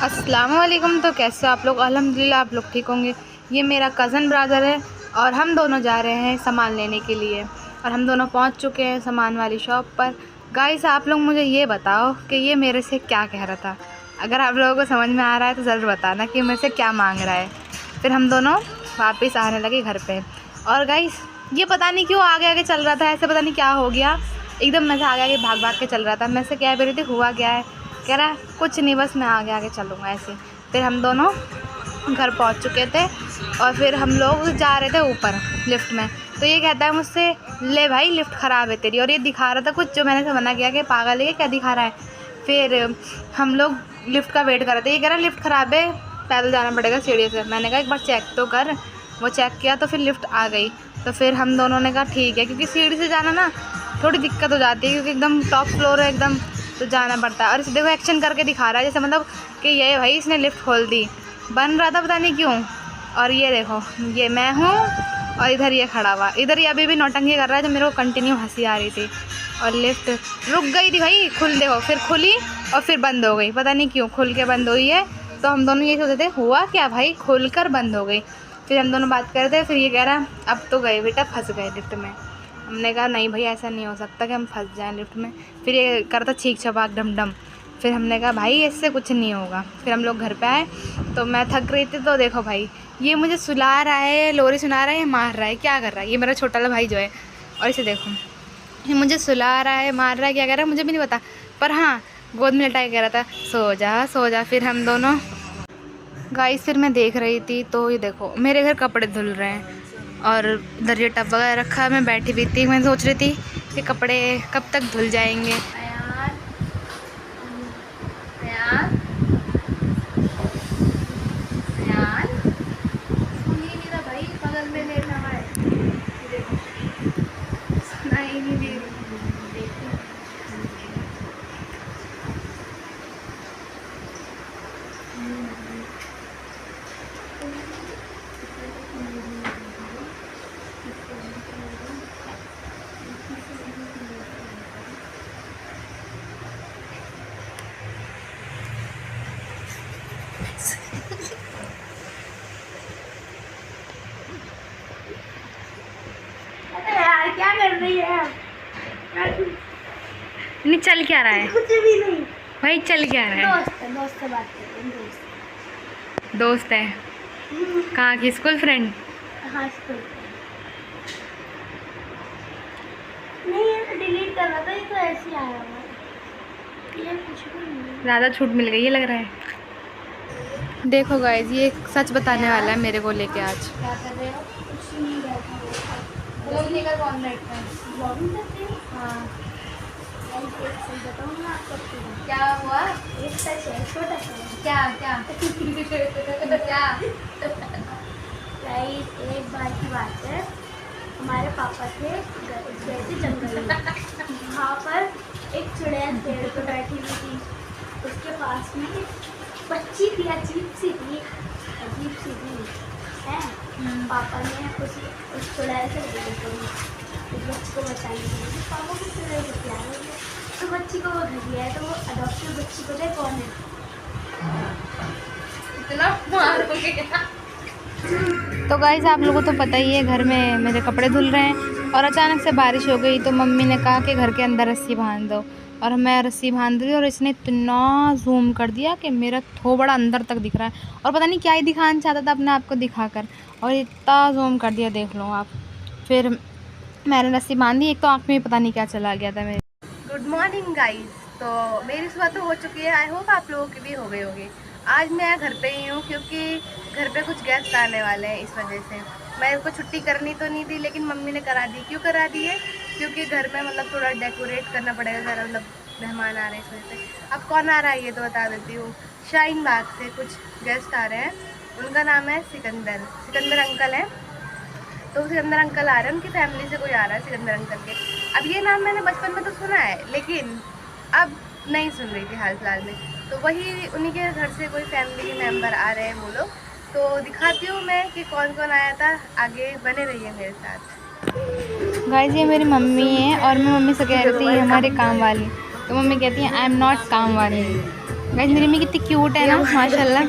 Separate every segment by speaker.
Speaker 1: अस्सलामुअलैकुम। तो कैसे हो आप लोग? अल्हम्दुलिल्लाह आप लोग ठीक होंगे। ये मेरा कज़न ब्रदर है और हम दोनों जा रहे हैं सामान लेने के लिए और हम दोनों पहुंच चुके हैं सामान वाली शॉप पर। गाइस आप लोग मुझे ये बताओ कि ये मेरे से क्या कह रहा था। अगर आप लोगों को समझ में आ रहा है तो ज़रूर बताना कि मेरे से क्या मांग रहा है। फिर हम दोनों वापस आने लगे घर पे। और गाइस ये पता नहीं क्यों आगे आगे चल रहा था, ऐसे पता नहीं क्या हो गया, एकदम मैं से आगे आगे भाग भाग के चल रहा था। मैं से क्या बोल रही थी, हुआ क्या है? कह रहा है कुछ नहीं, बस मैं आगे आगे चलूँगा ऐसे। फिर हम दोनों घर पहुंच चुके थे और फिर हम लोग जा रहे थे ऊपर लिफ्ट में। तो ये कहता है मुझसे, ले भाई लिफ्ट ख़राब है तेरी, और ये दिखा रहा था कुछ जो मैंने से मना किया कि पागल है क्या दिखा रहा है। फिर हम लोग लिफ्ट का वेट कर रहे थे। ये कह रहा लिफ्ट ख़राब है, पैदल जाना पड़ेगा सीढ़ी से। मैंने कहा एक बार चेक तो कर। वो चेक किया तो फिर लिफ्ट आ गई। तो फिर हम दोनों ने कहा ठीक है, क्योंकि सीढ़ी से जाना ना थोड़ी दिक्कत हो जाती है, क्योंकि एकदम टॉप फ्लोर है एकदम, तो जाना पड़ता है। और इसे देखो एक्शन करके दिखा रहा है जैसे मतलब कि ये भाई इसने लिफ्ट खोल दी, बन रहा था पता नहीं क्यों। और ये देखो ये मैं हूँ और इधर ये खड़ा हुआ, इधर ये अभी भी नौटंकी कर रहा है, जो मेरे को कंटिन्यू हंसी आ रही थी। और लिफ्ट रुक गई थी भाई, खुल देखो फिर खुली और फिर बंद हो गई, पता नहीं क्यों खुल के बंद हुई है। तो हम दोनों ये सोचते थे हुआ क्या भाई, खुल कर बंद हो गई। फिर हम दोनों बात कर रहे थे। फिर ये कह रहा अब तो गए बेटा, फंस गए लिफ्ट में। हमने कहा नहीं भाई ऐसा नहीं हो सकता कि हम फंस जाएं लिफ्ट में। फिर ये करता छींक छपाक डम डम। फिर हमने कहा भाई इससे कुछ नहीं होगा। फिर हम लोग घर पे आए तो मैं थक रही थी, तो देखो भाई ये मुझे सुला रहा है, लोरी सुना रहा है, मार रहा है, क्या कर रहा है ये मेरा छोटा वाला भाई जो है। और इसे देखो ये मुझे सुला रहा है, मार रहा है, क्या कर रहा है मुझे भी नहीं पता, पर हाँ गोद में लटा के कह रहा था सो जा सो जा। फिर हम दोनों गाइस फिर मैं देख रही थी तो ये देखो मेरे घर कपड़े धुल रहे हैं और इधर ये टब वगैरह रखा है। मैं बैठी हुई थी, मैं सोच रही थी कि कपड़े कब तक धुल जाएंगे। यार यार यार सुन ही नहीं रहा भाई, बगल में लेटा हुआ है, सुना ही नहीं दे रही।
Speaker 2: यार क्या कर रही है?
Speaker 1: नहीं चल क्या रहा है
Speaker 2: कुछ भी नहीं
Speaker 1: भाई, चल क्या रहा है?
Speaker 2: दोस्त से बात कर रही हूँ।
Speaker 1: दोस्त है? कहाँ की, स्कूल फ्रेंड?
Speaker 2: हाँ स्कूल नहीं, ये डिलीट कर रहा था, ये तो ऐसे ही आया हुआ है, ये कुछ भी नहीं।
Speaker 1: ज़्यादा छूट मिल गई है लग रहा है। देखो गाइस ये सच बताने वाला है मेरे को लेके आज।
Speaker 2: क्या कर रहे हो? कुछ नहीं, बैठा
Speaker 1: कौन बैठता है?
Speaker 2: ब्लॉगिंग करते हो?
Speaker 1: हाँ
Speaker 2: बताऊँ मैं आपको
Speaker 1: क्या हुआ?
Speaker 2: एक सच है, छोटा सा है।
Speaker 1: क्या क्या क्या?
Speaker 2: गाइस एक बार की बात है, हमारे पापा थे गए थे जंगल में। वहाँ पर एक चुड़ैल पेड़ पर बैठी हुई थी, उसके पास में एक बच्ची थी, अजीब सी थी है। पापा ने उस चुड़ैल से उस बच्ची को बचाने के लिए पापा को चुड़ैल से प्यार हो गया, तो बच्ची को वो घर लिया है। तो वो अडॉप्टेड बच्ची को दे कौन है?
Speaker 1: इतना मारोगे? तो गाइस आप लोगों को तो पता ही है, घर में मेरे कपड़े धुल रहे हैं और अचानक से बारिश हो गई। तो मम्मी ने कहा कि घर के अंदर रस्सी बांध दो, और मैं रस्सी बांध दी और इसने इतना जूम कर दिया कि मेरा थोबड़ा अंदर तक दिख रहा है। और पता नहीं क्या ही दिखाना चाहता था अपने आप को दिखाकर, और इतना जूम कर दिया देख लो आप। फिर मैंने रस्सी बांधी, एक तो आँख में पता नहीं क्या चला गया था मेरे। Good morning guys. तो मेरी सुबह तो हो चुकी है, आई होप आप लोगों की भी हो गई होगी। आज मैं घर पे ही हूँ क्योंकि घर पे कुछ गेस्ट आने वाले हैं, इस वजह से मेरे को छुट्टी करनी तो नहीं थी, लेकिन मम्मी ने करा दी। क्यों करा दी है? क्योंकि घर में मतलब थोड़ा डेकोरेट करना पड़ेगा, ज़रा मतलब मेहमान आ रहे हैं इस वजह से। अब कौन आ रहा है ये तो बता देती हूँ। शाहीन बाग से कुछ गेस्ट आ रहे हैं, उनका नाम है सिकंदर अंकल हैं। तो सिकंदर अंकल आ रहे हैं, उनकी फैमिली से कोई आ रहा है सिकंदर अंकल के। अब ये नाम मैंने बचपन में तो सुना है, लेकिन अब नहीं सुन रही थी हाल फिलहाल में। तो वही उन्हीं के घर से कोई फैमिली के मेंबर आ रहे हैं वो लोग। तो दिखाती हूँ मैं कि कौन कौन आया था, आगे बने रहिए मेरे साथ। गाइस ये मेरी मम्मी है और मैं मम्मी से कह रही थी हमारे काम वाली, तो मम्मी कहती है आई एम नॉट काम वाली। गाइस मेरी मम्मी कितनी क्यूट है ना माशाल्लाह।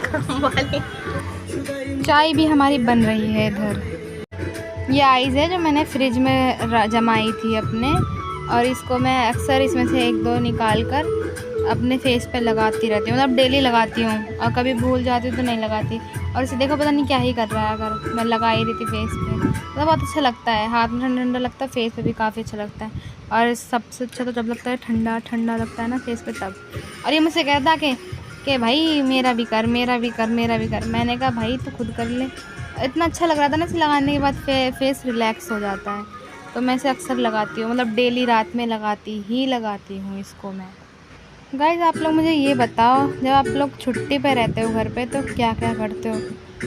Speaker 1: चाय भी हमारी बन रही है इधर। ये आइज़ है जो मैंने फ्रिज में जमाई थी अपने, और इसको मैं अक्सर इसमें से 1-2 निकाल कर अपने फेस पे लगाती रहती हूँ, मतलब डेली लगाती हूँ, और कभी भूल जाती हूँ तो नहीं लगाती। और इसे देखो पता नहीं क्या ही कर रहा है, अगर मैं लगा ही रही थी फेस पे। मतलब बहुत अच्छा लगता है, हाथ में ठंडा ठंडा लगता है, फेस पे भी काफ़ी अच्छा लगता है। और सबसे अच्छा तो जब लगता है ठंडा ठंडा लगता है ना फेस पे तब। और ये मुझसे कहता कि भाई मेरा भी कर, मेरा भी कर, मेरा भी कर। मैंने कहा भाई तो खुद कर ले। इतना अच्छा लग रहा था ना इसे लगाने के बाद, फेस रिलैक्स हो जाता है। तो मैं इसे अक्सर लगाती हूँ, मतलब डेली रात में लगाती हूँ इसको मैं। गाइस आप लोग मुझे ये बताओ, जब आप लोग छुट्टी पे रहते हो घर पे तो क्या क्या करते हो?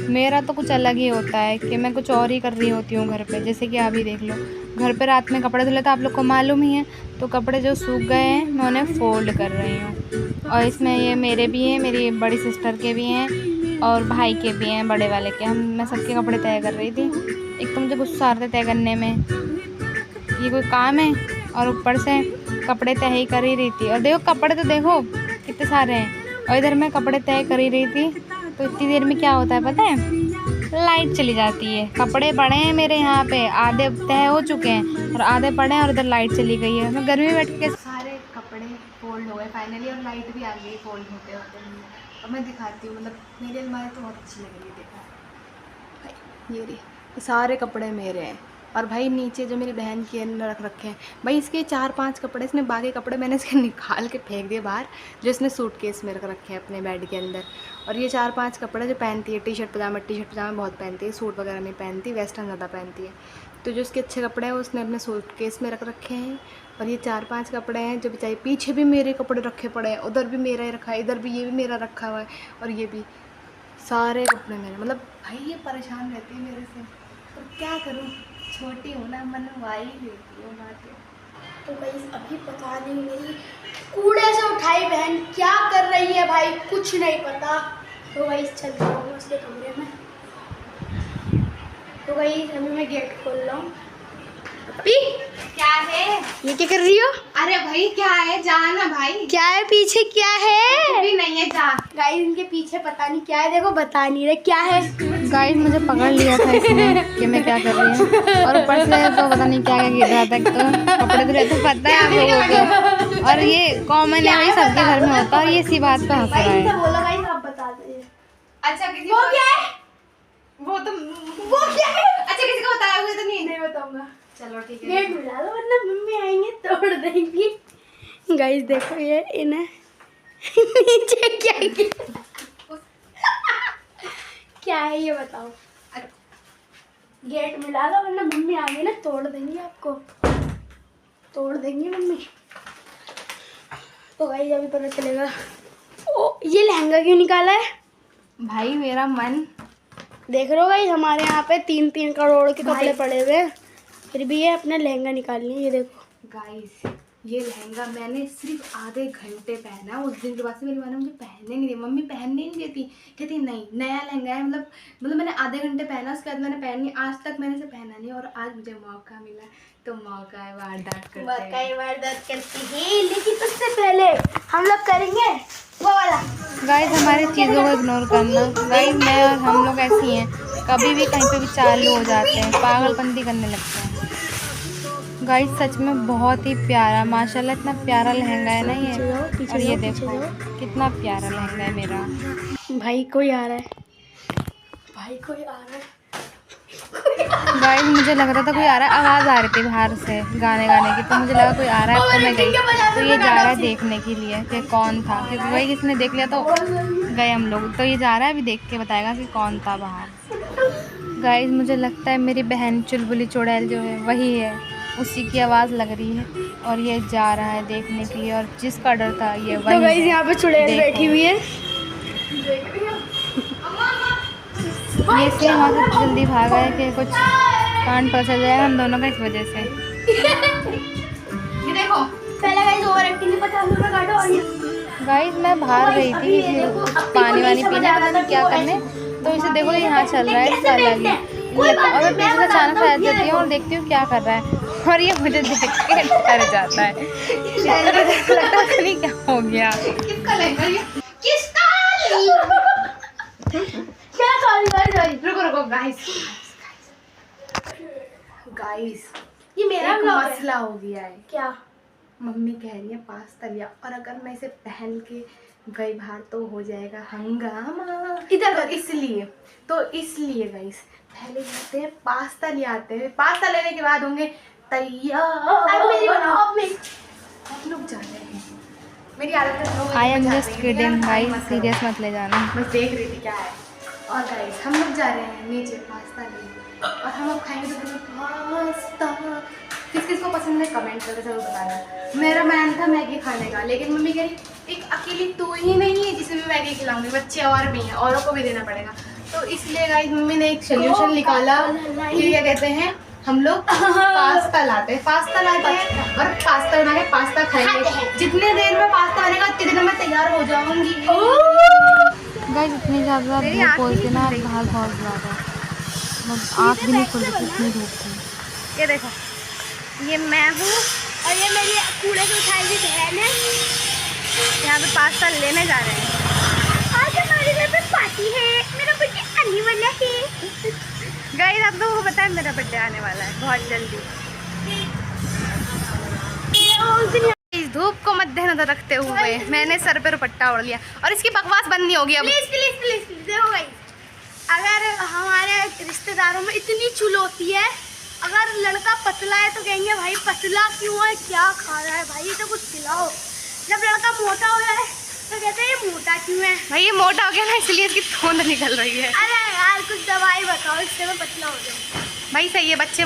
Speaker 1: मेरा तो कुछ अलग ही होता है कि मैं कुछ और ही कर रही होती हूँ घर पे। जैसे कि अभी देख लो, घर पे रात में कपड़े धुले तो आप लोग को मालूम ही है, तो कपड़े जो सूख गए हैं मैं उन्हें फ़ोल्ड कर रही हूँ। और इसमें ये मेरे भी हैं, मेरी बड़ी सिस्टर के भी हैं, और भाई के भी हैं, बड़े वाले के। मैं सबके कपड़े तय कर रही थी। एक तो मुझे गुस्सा आ रहा था तय करने में, ये कोई काम है, और ऊपर से कपड़े तय ही कर ही रही थी। और देखो कपड़े तो देखो कितने सारे हैं, और इधर मैं कपड़े तय कर ही रही थी। तो इतनी देर में क्या होता है पता है, लाइट चली जाती है। कपड़े पड़े हैं मेरे यहाँ पे, आधे तय हो चुके हैं और आधे पड़े हैं, और इधर लाइट चली गई है। मैं गर्मी में बैठ के सारे कपड़े फोल्ड हो गए फाइनली, और लाइट भी आ गई फोल्ड होते होते। अब मैं दिखाती हूँ, मतलब मेरी अलमारी तो बहुत अच्छी लग रही है। देखो ये रही, सारे कपड़े मेरे हैं। और भाई नीचे जो मेरी बहन के रख रखे हैं, भाई इसके 4-5 कपड़े, इसने बाकी कपड़े मैंने इसके निकाल के फेंक दिए बाहर, जो इसने सूटकेस में रख रखे हैं अपने बेड के अंदर। और ये 4-5 कपड़े जो पहनती है, टी शर्ट पजामा बहुत पहनती है, सूट वगैरह नहीं पहनती, वेस्टर्न ज़्यादा पहनती है। तो जो उसके अच्छे कपड़े हैं उसने अपने सूटकेस में रख रखे हैं। और ये 4-5 कपड़े हैं जो बेचारे, पीछे भी मेरे कपड़े रखे पड़े हैं, उधर भी मेरा ही रखा है, इधर भी ये भी मेरा रखा हुआ है, और ये भी सारे कपड़े मेरे। मतलब भाई ये परेशान रहती है मेरे से, तो क्या करूँ, छोटी हूँ ना, मनवा ही लेती हूँ बातें।
Speaker 2: तो भाई अभी पता नहीं मेरी कूड़े से उठाई बहन क्या कर रही है भाई, कुछ नहीं पता। तो भाई चल रहा हूँ उसके कमरे में। तो भाई अभी मैं गेट खोल रहा हूँ। अभी
Speaker 1: क्या है?
Speaker 2: ये क्या कर रही हो?
Speaker 1: अरे भाई क्या है, जा ना भाई।
Speaker 2: क्या है पीछे, क्या है?
Speaker 1: भी नहीं है, जा।
Speaker 2: गाइस इनके पीछे पता नहीं क्या है, देखो बता नहीं रहे क्या है।
Speaker 1: गाइस मुझे पकड़ लिया था इसने कि मैं क्या कर रही हूँ, और ऊपर से तो पता नहीं क्या क्या गिर रहा था। तो कपड़े धुले तो पता है आप लोगों को, और ये कॉमन है भाई, सबके घर में होता है। और ये इसी बात पे हंस रहा है।
Speaker 2: बोलो गाइस आप बता दीजिए।
Speaker 1: अच्छा किसी
Speaker 2: वो क्या है?
Speaker 1: वो क्या है? अच्छा किसी को बताया हुआ तो नहीं बताऊंगा। चलो ठीक है,
Speaker 2: गेट मिला लो वरना मम्मी आएंगे तोड़ देंगी। गाइस देखो ये इन्हें नीचे क्या है ये बताओ। गेट मिला लो वरना मम्मी आएंगे ना तोड़ देंगी, आपको तोड़ देंगी मम्मी। तो गाइस अभी पता चलेगा। ओ ये लहंगा क्यों निकाला है
Speaker 1: भाई? मेरा मन,
Speaker 2: देख रहे हो गाइस हमारे यहाँ पे 3-3 करोड़ के कपड़े पड़े हुए हैं, फिर भी ये अपना लहंगा निकाल ली। ये देखो
Speaker 1: गाइस ये लहंगा मैंने सिर्फ आधे घंटे पहना। उस दिन के बाद से मेरी माँ ने मुझे पहनने नहीं दी, मम्मी पहनने नहीं देती, कहती नहीं नया लहंगा है। मतलब मैंने आधे घंटे पहना, उसके बाद मैंने पहनी, आज तक मैंने इसे पहना नहीं। और आज मुझे मौका मिला, तो मौका है वारदात
Speaker 2: करती है, लेकिन उससे पहले हम लोग करेंगे वो वाला।
Speaker 1: गाइस हमारी चीज़ों को इग्नोर करना। गाइस मैं और हम लोग ऐसी हैं, कभी भी कहीं पे भी चालू हो जाते हैं, पागलपंती करने लगते हैं। गाइस सच में बहुत ही प्यारा, माशाल्लाह इतना प्यारा लहंगा है ना ये। और ये देखो कितना प्यारा लहंगा है मेरा।
Speaker 2: भाई कोई आ रहा है, भाई कोई आ रहा है।
Speaker 1: गाइस मुझे लग रहा था कोई आ रहा है, आवाज़ आ रही थी बाहर से गाने की, तो मुझे लगा कोई आ रहा है। तो मैं गई, तो ये जा रहा है देखने के लिए कि कौन था, क्योंकि भाई किसने देख लिया तो गए हम लोग। तो ये जा रहा है, अभी देख के बताएगा कि कौन था बाहर। गाइस मुझे लगता है मेरी बहन चुलबुली चुड़ैल जो है वही है, उसी की आवाज़ लग रही है, और ये जा रहा है देखने के लिए। और जिसका डर था ये वही।
Speaker 2: तो गाइस यहाँ पे चुड़ैल बैठी हुई है,
Speaker 1: ये इसलिए वहाँ से जल्दी भागा है कि कुछ कांड पता चल जाएगा हम दोनों का इस वजह से। ये देखो
Speaker 2: पहले गाइस ओवर एक्टिंग नहीं पता हमें काटो। और ये
Speaker 1: गाइस मैं बाहर गई थी पानी वानी पीने, पता नहीं क्या करने, तो इसे देखो यहाँ चल रहा है इसका अलग ही। और मैं पीछे से अचानक से आ जाती हूँ और देखती हूँ क्या कर रहा है, और ये मुझे देख के डर जाता है। लगता है नहीं क्या हो गया। किसका लहंगा ये? देखो गाइस,
Speaker 2: ये मेरा
Speaker 1: एक
Speaker 2: ब्लॉग है।
Speaker 1: मसला हो गया है।
Speaker 2: क्या?
Speaker 1: मम्मी कह रही है पास्ता लिया, और अगर मैं इसे पहन के गई बाहर तो हो जाएगा हंगामा।
Speaker 2: इधर
Speaker 1: तो इसलिए गाइस पहले जाते हैं पास्ता ले आते हैं, पास्ता लेने के बाद होंगे तैयार।
Speaker 2: अब मेरी बनाओ, अब मेरी।
Speaker 1: हम लोग जा रहे हैं, मेरी आदत है।
Speaker 3: I am just kidding guys, serious मत ले जाना।
Speaker 1: बस देख रही थी क्या है। और गाइस हम लोग जा रहे हैं नीचे पास्ता लेने, और हम लोग खाएंगे तो पास्ता। किस किस को पसंद है कमेंट करके जरूर बताना। मेरा मन था मैगी खाने का, लेकिन मम्मी कह रही एक अकेली तू ही नहीं है जिसे मैं मैगी खिलाऊंगी, बच्चे और भी हैं, औरों को भी देना पड़ेगा। तो इसलिए गाइस मम्मी ने एक सोल्यूशन निकाला कि क्या कहते हैं, हम लोग पास्ता लाते हैं और पास्ता बना के पास्ता खाएंगे। जितने देर में पास्ता बनेगा उतनी देर में तैयार हो जाऊंगी।
Speaker 3: गाइस इतनी ज़्यादा धूप बोलते ना, बाहर बहुत ज़्यादा आँख भी नहीं खुल रही, इतनी धूप थी।
Speaker 1: ये देखो, ये मैं हूँ
Speaker 2: और ये मेरी कूड़े से उठाई हुई बहन है।
Speaker 1: यहाँ पे पास्ता लेने जा रहे हैं।
Speaker 2: आज हमारे घर पे पार्टी है, मेरा बर्थडे आने वाला है।
Speaker 1: गाइस आप लोगों को पता है मेरा बर्थडे आने वाला है बहुत जल्दी। इस धूप को मद्देनजर रखते हुए मैंने सर पे दुपट्टा ओढ़ लिया, और इसकी बकवास बंद नहीं होगी अब।
Speaker 2: प्लीज देखो गाइस, अगर हमारे रिश्तेदारों में इतनी चुल होती है, अगर लड़का पतला है तो कहेंगे भाई पतला क्यों है, क्या खा रहा है भाई, तो कुछ खिलाओ। जब लड़का मोटा हो जाए तो कहते हैं ये मोटा क्यों है।
Speaker 1: भाई ये मोटा हो गया ना, इसलिए इसकी थोंद निकल रही है।
Speaker 2: अरे यार कुछ दवाई बताओ, इससे मैं पतला हो जाऊँ।
Speaker 1: भाई सही है बच्चे।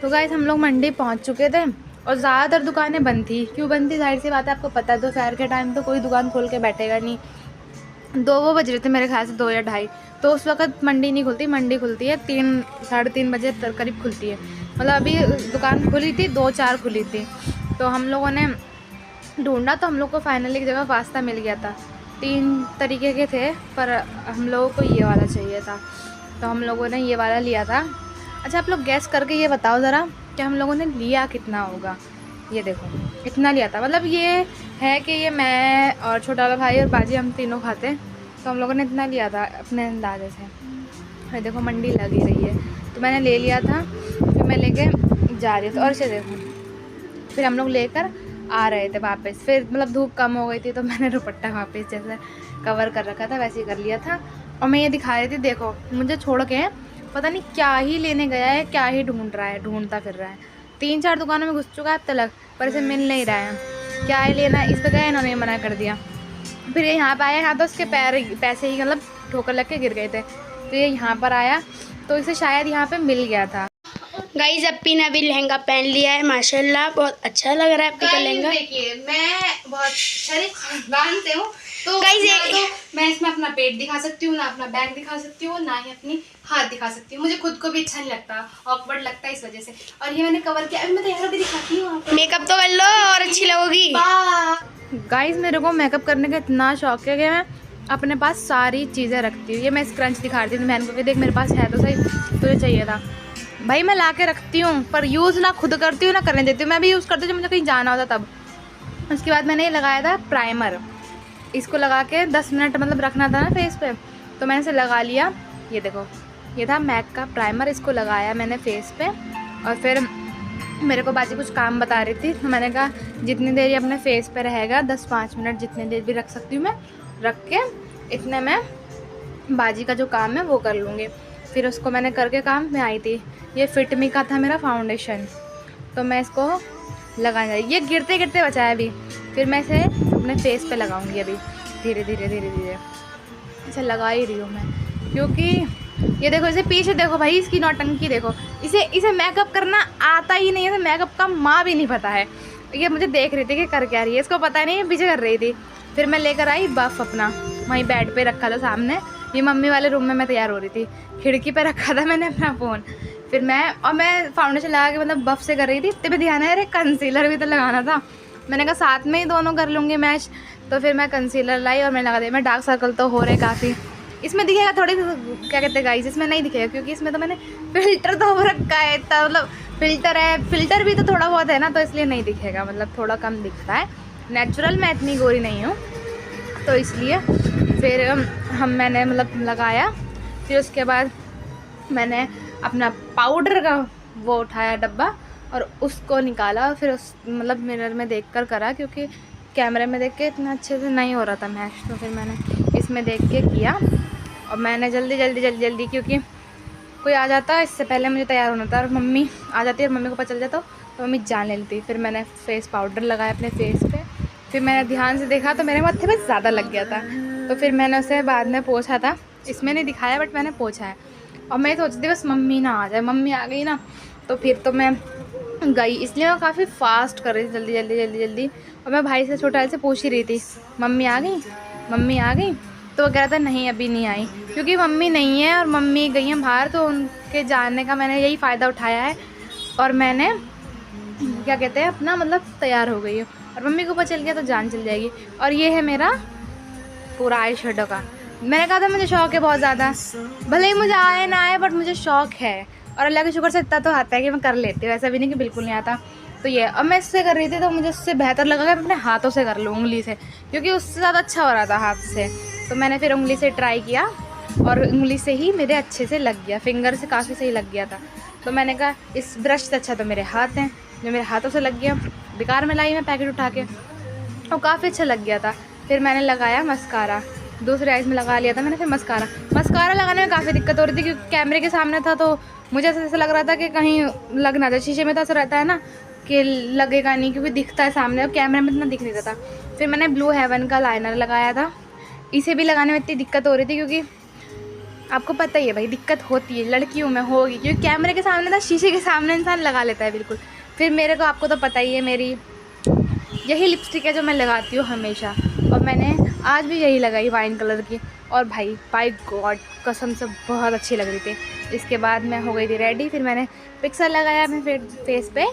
Speaker 3: तो गाइस हम लोग मंडी पहुंच चुके थे, और ज़्यादातर दुकानें बंद थी। क्यों बंद थी? जाहिर सी बात है, आपको पता है दोपहर के टाइम तो कोई दुकान खोल के बैठेगा नहीं। 2 बज रहे थे मेरे ख्याल से, 2 या 2:30। तो उस वक्त मंडी नहीं खुलती, मंडी खुलती है 3 साढ़े 3 बजे करीब खुलती है। मतलब अभी दुकान खुली थी, 2-4 खुली थी। तो हम लोगों ने ढूंढा, तो हम लोग को फाइनली एक जगह पास्ता मिल गया था। 3 तरीके के थे, पर हम लोगों को ये वाला चाहिए था, तो हम लोगों ने ये वाला लिया था। अच्छा आप लोग गैस करके ये बताओ ज़रा कि हम लोगों ने लिया कितना होगा। ये देखो इतना लिया था, मतलब ये है कि ये मैं और छोटा वाला भाई और बाजी हम तीनों खाते हैं, तो हम लोगों ने इतना लिया था अपने अंदाजे से। ये देखो मंडी लग ही रही है, तो मैंने ले लिया था, फिर मैं लेके जा रही थी। और इसे देखो, फिर हम लोग लेकर आ रहे थे वापस। फिर मतलब धूप कम हो गई थी, तो मैंने दुपट्टा वापस जैसे कवर कर रखा था वैसे ही कर लिया था। और मैं ये दिखा रही थी, देखो मुझे छोड़ के पता नहीं क्या ही लेने गया है, क्या ही ढूंढ रहा है, ढूंढता फिर रहा है। 3-4 दुकानों में घुस चुका है अब तक, पर इसे मिल नहीं रहा है। क्या है लेना, इस पर गया, इन्होंने मना कर दिया। फिर ये यहाँ पर आया, यहाँ तो उसके पैसे ही मतलब ठोकर लग के गिर गए थे। फिर ये यहाँ पर आया, तो इसे शायद यहाँ पे मिल गया था।
Speaker 2: गाइस अप्पी ने अभी लहंगा पहन लिया है, माशाल्लाह बहुत अच्छा लग रहा है अप्पी का लहंगा।
Speaker 1: देखिए मैं बहुत शरीफ खानदान से हूँ, तो
Speaker 2: गाइस
Speaker 1: तो मैं इसमें अपना पेट दिखा सकती हूँ, ना अपना बैग दिखा सकती हूँ, ना ही अपनी हाथ दिखा सकती हूँ। मुझे खुद को भी अच्छा नहीं लगता, ऑकवर्ड लगता है इस वजह से। और ये मैंने कवर किया, अभी मैं तैयार होकर दिखाती हूँ आपको।
Speaker 2: मेकअप तो कर लो और अच्छी लगोगी।
Speaker 3: गाइस मेरे को मेकअप करने का इतना शौक है कि मैं अपने पास सारी चीज़ें रखती हूँ। ये मैं स्क्रंच दिखा रही थी बहन को कि देख मेरे पास है, तो सही तुझे चाहिए था भाई, मैं ला के रखती हूँ, पर यूज़ ना खुद करती हूँ ना करने देती हूँ। मैं भी यूज़ करती हूँ जब मुझे कहीं जाना होता तब। उसके बाद मैंने ये लगाया था प्राइमर, इसको लगा के 10 मिनट मतलब रखना था ना फेस पे, तो मैंने इसे लगा लिया। ये देखो ये था मैक का प्राइमर, इसको लगाया मैंने फेस पे। और फिर मेरे को बाजी कुछ काम बता रही थी, तो मैंने कहा जितनी देर ये अपने फेस पे रहेगा 10-5 मिनट जितनी देर भी रख सकती हूँ मैं, रख के इतने में बाजी का जो काम है वो कर लूँगी। फिर उसको मैंने करके काम में आई थी। ये फिट मी का था मेरा फाउंडेशन, तो मैं इसको लगाने जा रही, ये गिरते गिरते बचा है अभी। फिर मैं इसे अपने फेस पे लगाऊंगी अभी धीरे धीरे इसे लगा ही रही हूँ मैं, क्योंकि ये देखो इसे पीछे देखो भाई, इसकी नौटंकी देखो। इसे मेकअप करना आता ही नहीं है, इसे मेकअप का माँ भी नहीं पता है। ये मुझे देख रही थी कि कर क्या रही है, इसको पता नहीं है, पीछे कर रही थी। फिर मैं लेकर आई बफ अपना, वहीं बेड पे रखा था सामने, ये मम्मी वाले रूम में मैं तैयार हो रही थी, खिड़की पे रखा था मैंने अपना फ़ोन। फिर मैं फाउंडेशन लगा के मतलब बफ से कर रही थी, तभी ध्यान है अरे कंसीलर भी तो लगाना था। मैंने कहा साथ में ही दोनों कर लूँगी मैच, तो फिर मैं कंसीलर लाई और मैं लगा दिया। मैं डार्क सर्कल तो हो रहे काफ़ी, इसमें दिखेगा थोड़ी, क्या कहते हैं गाइस, इसमें नहीं दिखेगा क्योंकि इसमें तो मैंने फिल्टर तो हो रखा है, तो मतलब फिल्टर है, फिल्टर भी तो थोड़ा बहुत है ना, तो इसलिए नहीं दिखेगा, मतलब थोड़ा कम दिखता है। नेचुरल मैं इतनी गोरी नहीं हूँ, तो इसलिए फिर मैंने मतलब लगाया। फिर उसके बाद मैंने अपना पाउडर का वो उठाया डब्बा और उसको निकाला और फिर उस मतलब मिरर में देखकर करा, क्योंकि कैमरे में देख के इतना अच्छे से नहीं हो रहा था मैच, तो फिर मैंने इसमें देख के किया। और मैंने जल्दी क्योंकि कोई आ जाता इससे पहले मुझे तैयार होना था और मम्मी आ जाती और मम्मी को पता चल जाता तो मम्मी जान लेती। फिर मैंने फेस पाउडर लगाया अपने फेस पे, फिर मैंने ध्यान से देखा तो मेरे माथे पे ज़्यादा लग गया था, तो फिर मैंने उसे बाद में पोंछा था। इसमें नहीं दिखाया बट मैंने पोंछा है। और मैं सोचती थी बस मम्मी ना आ जाए, मम्मी आ गई ना तो फिर तो मैं गई, इसलिए मैं काफ़ी फास्ट कर रही थी जल्दी। और मैं भाई से छोटा से पूछ ही रही थी मम्मी आ गई, तो वो कह रहा था नहीं अभी नहीं आई, क्योंकि मम्मी नहीं है और मम्मी गई हैं बाहर, तो उनके जानने का मैंने यही फ़ायदा उठाया है और मैंने क्या कहते हैं अपना मतलब तैयार हो गई हूँ। और मम्मी को पता चल गया तो जान चल जाएगी। और ये है मेरा पूरा आई शेडो का। मैंने कहा था मुझे शौक़ है बहुत ज़्यादा, भले ही मुझे आए ना आए बट मुझे शौक़ है और अल्लाह के शुक्र से इतना तो आता है कि मैं कर लेती हूँ, ऐसा भी नहीं कि बिल्कुल नहीं आता। तो ये अब मैं इससे कर रही थी तो मुझे उससे बेहतर लगा कि मैं अपने हाथों से कर लूँ, उंगली से, क्योंकि उससे ज़्यादा अच्छा हो रहा था हाथ से। तो मैंने फिर उंगली से ट्राई किया और उंगली से ही मेरे अच्छे से लग गया, फिंगर से काफ़ी सही लग गया था। तो मैंने कहा इस ब्रश से अच्छा तो मेरे हाथ हैं, जो मेरे हाथों से लग गया। बेकार में लाई मैं पैकेट उठा के, और काफ़ी अच्छा लग गया था। फिर मैंने लगाया मस्कारा, दूसरे आइज़ में लगा लिया था मैंने। फिर मस्कारा लगाने में काफ़ी दिक्कत हो रही थी क्योंकि कैमरे के सामने था, तो मुझे ऐसा लग रहा था कि कहीं लग ना जाए। शीशे में तो ऐसा रहता है ना कि लगेगा नहीं क्योंकि दिखता है सामने, और कैमरे में इतना दिख नहीं रहा था। फिर मैंने ब्लू हेवन का लाइनर लगाया था, इसे भी लगाने में इतनी दिक्कत हो रही थी क्योंकि आपको पता ही है भाई दिक्कत होती है, लड़कियों में होगी, क्योंकि कैमरे के सामने था, शीशे के सामने इंसान लगा लेता है बिल्कुल। फिर मेरे को आपको तो पता ही है मेरी यही लिपस्टिक है जो मैं लगाती हूँ हमेशा, और मैंने आज भी यही लगाई वाइन कलर की, और भाई बाय गॉड कसम से बहुत अच्छी लग रही थी। इसके बाद मैं हो गई थी रेडी, फिर मैंने पिक्सल लगाया अपने फेस पे,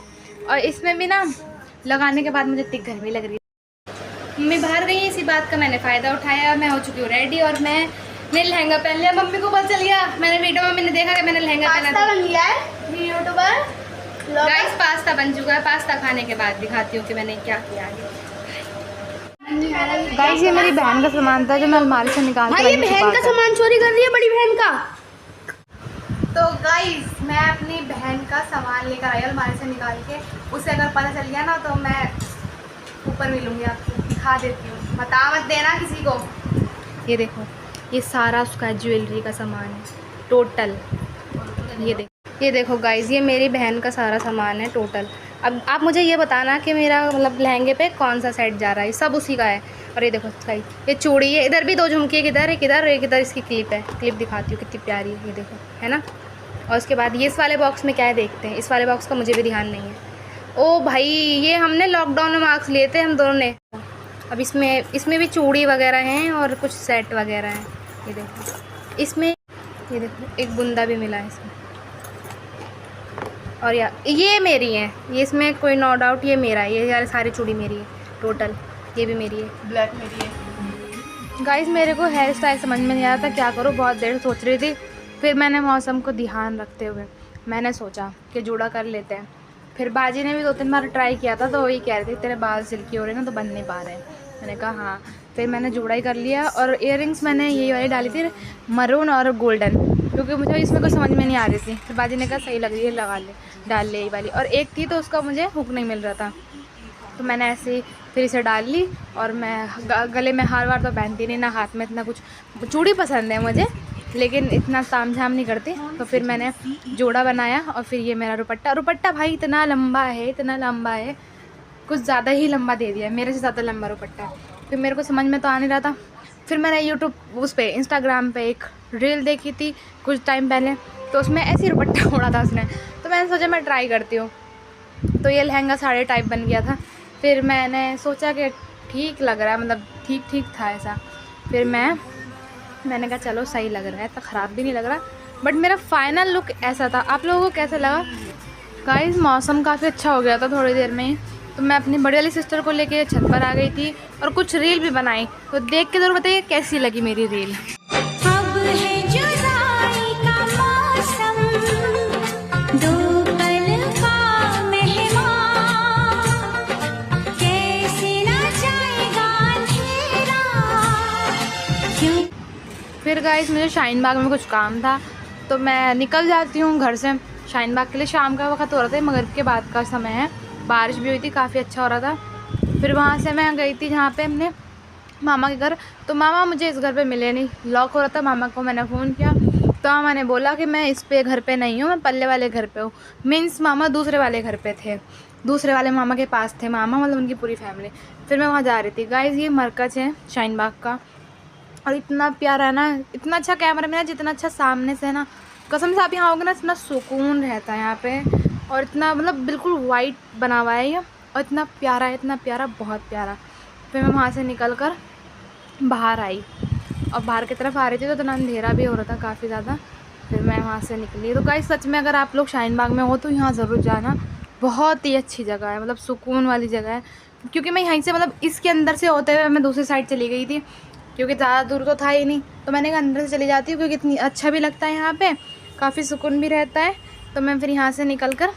Speaker 3: और इसमें भी ना लगाने के बाद मुझे इतनी गर्मी लग रही थी। मम्मी बाहर गई, इसी बात का मैंने फ़ायदा उठाया, मैं हो चुकी हूँ रेडी और मैंने लहंगा पहन लिया। मम्मी को पता चल गया, मैंने वीडियो में मैंने देखा कि मैंने लहंगा पहना था।
Speaker 2: बन गया है यूट्यूबर
Speaker 3: गाइस, पास्ता बन चुका है। पास्ता खाने के बाद दिखाती हूँ कि मैंने क्या किया आगे। गाइस, ये मेरी बहन का सामान था जो मैं अलमारी से निकाल के
Speaker 2: भाई, ये बहन का सामान चोरी कर रही है, बड़ी बहन का।
Speaker 3: तो गाइस, मैं अपनी बहन का सामान लेकर आई अलमारी से निकाल के। उसे अगर पता चल गया ना तो मैं ऊपर मिलूंगी, आपको दिखा देती हूँ, बता मत देना किसी को। ये देखो, ये सारा उसका ज्वेलरी का सामान है टोटल। ये देखो गाइस, ये मेरी बहन का सारा सामान है टोटल। अब आप मुझे ये बताना कि मेरा मतलब लहंगे पे कौन सा सेट जा रहा है, सब उसी का है। और ये देखो गाइस, ये चूड़ी है, इधर भी दो झुमकी, एक इधर एक इधर इसकी क्लिप है। क्लिप दिखाती हूँ कितनी प्यारी है, ये देखो, है ना। और उसके बाद ये इस वाले बॉक्स में क्या है देखते हैं। इस वाले बॉक्स का मुझे भी ध्यान नहीं है। ओ भाई, ये हमने लॉकडाउन में मार्क्स लिए थे हम दोनों ने। अब इसमें भी चूड़ी वगैरह हैं और कुछ सेट वगैरह हैं। ये देखो, इसमें ये देखो एक बुंदा भी मिला है इसमें। और ये मेरी है, ये इसमें कोई नो डाउट ये मेरा है। ये यार सारी चूड़ी मेरी है टोटल, ये भी मेरी है, ब्लैक मेरी है। गाइस, मेरे को हेयर स्टाइल समझ में नहीं आ रहा था क्या करूँ, बहुत देर सोच रही थी। फिर मैंने मौसम को ध्यान रखते हुए मैंने सोचा कि जूड़ा कर लेते हैं। फिर बाजी ने भी 2-3 बार ट्राई किया था तो वही कह रही थी तेरे बाल सिल्की हो रहे हैं ना, तो बन नहीं पा रहे हैं। मैंने कहा हाँ। फिर मैंने जूड़ा ही कर लिया, और इयररिंग्स मैंने यही वाली डाली थी, मरून और गोल्डन, क्योंकि मुझे इसमें कुछ समझ में नहीं आ रही थी। फिर बाजी ने कहा सही लग रही है, लगा ले, डाल ले ये वाली। और एक थी तो उसका मुझे हुक नहीं मिल रहा था, तो मैंने ऐसे ही फिर इसे डाल ली। और मैं गले में हार वार तो पहनती नहीं, ना हाथ में इतना कुछ। चूड़ी पसंद है मुझे लेकिन इतना ताम झाम नहीं करती। तो फिर मैंने जोड़ा बनाया, और फिर ये मेरा रुपट्टा भाई इतना लंबा है, कुछ ज़्यादा ही लंबा दे दिया, मेरे से ज़्यादा लंबा रुपट्टा है। फिर मेरे को समझ में तो आ नहीं रहा था। फिर मैंने यूट्यूब उस पर इंस्टाग्राम पे एक रील देखी थी कुछ टाइम पहले, तो उसमें ऐसे ही रुपट्टा ओढ़ा था उसने, तो मैंने सोचा मैं ट्राई करती हूँ। तो ये लहंगा साड़ी टाइप बन गया था। फिर मैंने सोचा कि ठीक लग रहा है, मतलब ठीक था ऐसा। फिर मैंने कहा चलो सही लग रहा है, इतना ख़राब भी नहीं लग रहा। बट मेरा फाइनल लुक ऐसा था। आप लोगों को कैसा लगा? गाइस, मौसम काफ़ी अच्छा हो गया था थोड़ी देर में ही, तो मैं अपनी बड़ी वाली सिस्टर को लेके छत पर आ गई थी और कुछ रील भी बनाई। तो देख के ज़रूर बताइए कैसी लगी मेरी रील।
Speaker 2: अब है जुदाई का मौसम, दो पल का मेहमान, कैसे ना जाएगा अंधेरा।
Speaker 3: फिर गाइस, मुझे शाहीन बाग में कुछ काम था, तो मैं निकल जाती हूँ घर से शाहीन बाग के लिए। शाम का वक्त हो रहा था, मगरिब के बाद का समय है, बारिश भी हुई थी, काफ़ी अच्छा हो रहा था। फिर वहाँ से मैं गई थी जहाँ पे अपने मामा के घर। तो मामा मुझे इस घर पे मिले नहीं, लॉक हो रहा था। मामा को मैंने फ़ोन किया तो मामा ने बोला कि मैं इस पे घर पे नहीं हूँ, मैं पल्ले वाले घर पे हूँ। मीन्स मामा दूसरे वाले घर पे थे, दूसरे वाले मामा के पास थे मामा, मतलब उनकी पूरी फैमिली। फिर मैं वहाँ जा रही थी। गाइस ये मरकज़ है शाहीन बाग का, और इतना प्यारा है ना, इतना अच्छा कैमरा में ना, जितना अच्छा सामने से है ना, कसम से आप यहाँ आओगे ना, इतना सुकून रहता है यहाँ पे। और इतना मतलब बिल्कुल वाइट बना हुआ है ये, और इतना प्यारा है, इतना प्यारा, बहुत प्यारा। फिर मैं वहाँ से निकल कर बाहर आई, और बाहर की तरफ आ रही थी तो इतना अंधेरा भी हो रहा था काफ़ी ज़्यादा। फिर मैं वहाँ से निकली। तो गाइस सच में अगर आप लोग शाहीन बाग में हो तो यहाँ ज़रूर जाना, बहुत ही अच्छी जगह है, मतलब सुकून वाली जगह है। क्योंकि मैं यहीं से मतलब इसके अंदर से होते हुए मैं दूसरी साइड चली गई थी, क्योंकि ज़्यादा दूर तो था ही नहीं। तो मैंने कहा अंदर से चली जाती हूँ, क्योंकि इतनी अच्छा भी लगता है यहाँ पे, काफ़ी सुकून भी रहता है। तो मैं फिर यहाँ से निकल कर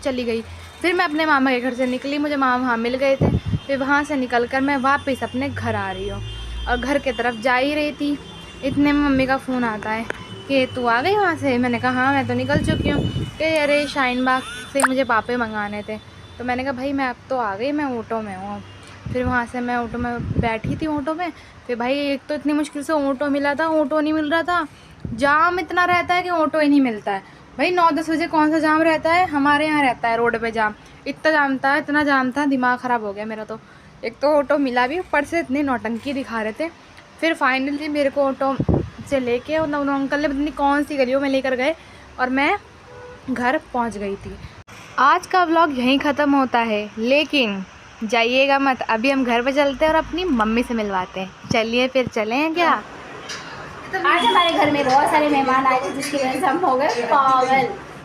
Speaker 3: चली गई। फिर मैं अपने मामा के घर से निकली, मुझे मामा वहाँ मिल गए थे। फिर वहाँ से निकल कर मैं वापस अपने घर आ रही हूँ, और घर की तरफ जा ही रही थी, इतने में मम्मी का फ़ोन आता है कि तू आ गई वहाँ से। मैंने कहा हाँ मैं तो निकल चुकी हूँ। कि अरे शाहीन बाग से मुझे पापे मंगाने थे। तो मैंने कहा भाई मैं अब तो आ गई, मैं ऑटो में हूँ। फिर वहाँ से मैं ऑटो में बैठी थी, ऑटो में। फिर भाई एक तो इतनी मुश्किल से ऑटो मिला था, ऑटो नहीं मिल रहा था, जाम इतना रहता है कि ऑटो ही नहीं मिलता है। भाई 9-10 बजे कौन सा जाम रहता है, हमारे यहाँ रहता है रोड पे जाम, इतना जाम था, इतना जाम था, दिमाग ख़राब हो गया मेरा तो। एक तो ऑटो मिला भी, ऊपर से इतनी नौटंकी दिखा रहे थे। फिर फाइनली मेरे को ऑटो से लेके उन अंकल ने पता नहीं कौन सी गलियों में लेकर गए, और मैं घर पहुंच गई थी। आज का व्लॉग यहीं ख़त्म होता है, लेकिन जाइएगा मत, अभी हम घर पे चलते हैं और अपनी मम्मी से मिलवाते हैं। चलिए फिर चलें क्या?
Speaker 2: आज हमारे घर में बहुत सारे मेहमान आए थे, जिसकी वजह से हम हो गए पागल।